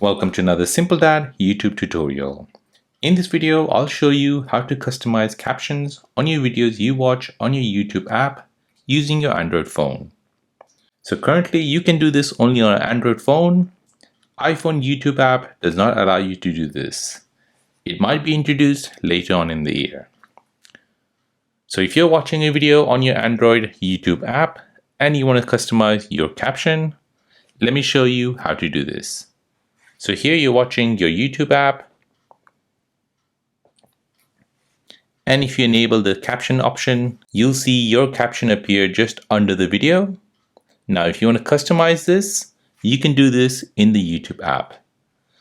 Welcome to another Simple Dad YouTube tutorial. In this video, I'll show you how to customize captions on your videos you watch on your YouTube app using your Android phone. So currently you can do this only on an Android phone. iPhone YouTube app does not allow you to do this. It might be introduced later on in the year. So if you're watching a video on your Android YouTube app and you want to customize your caption, let me show you how to do this. So here you're watching your YouTube app, and if you enable the caption option, you'll see your caption appear just under the video. Now if you want to customize this, you can do this in the YouTube app.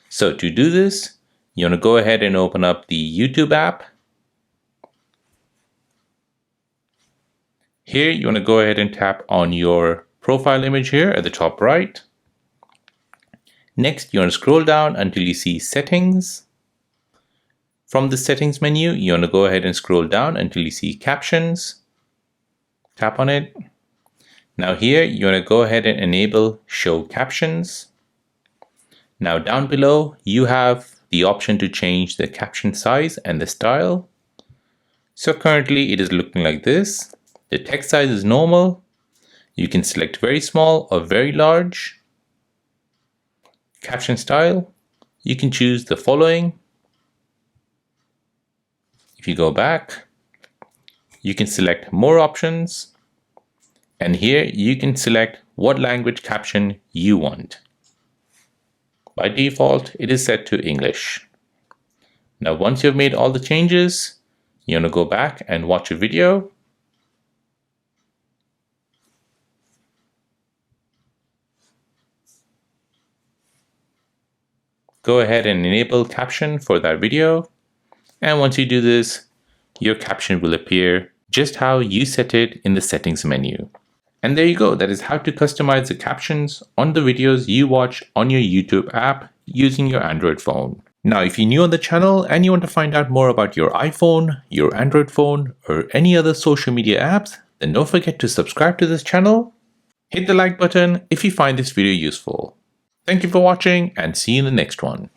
So to do this, you want to go ahead and open up the YouTube app. Here you want to go ahead and tap on your profile image here at the top right. Next, you want to scroll down until you see Settings. From the Settings menu, you want to go ahead and scroll down until you see Captions. Tap on it. Now here, you want to go ahead and enable Show Captions. Now down below, you have the option to change the caption size and the style. So currently, it is looking like this. The text size is normal. You can select very small or very large. Caption style, you can choose the following. If you go back, you can select more options, and here you can select what language caption you want. By default, it is set to English. Now once you've made all the changes, you want to go back and watch a video. Go ahead and enable caption for that video. And once you do this, your caption will appear just how you set it in the settings menu. And there you go. That is how to customize the captions on the videos you watch on your YouTube app using your Android phone. Now, if you're new on the channel and you want to find out more about your iPhone, your Android phone, or any other social media apps, then don't forget to subscribe to this channel. Hit the like button if you find this video useful. Thank you for watching and see you in the next one.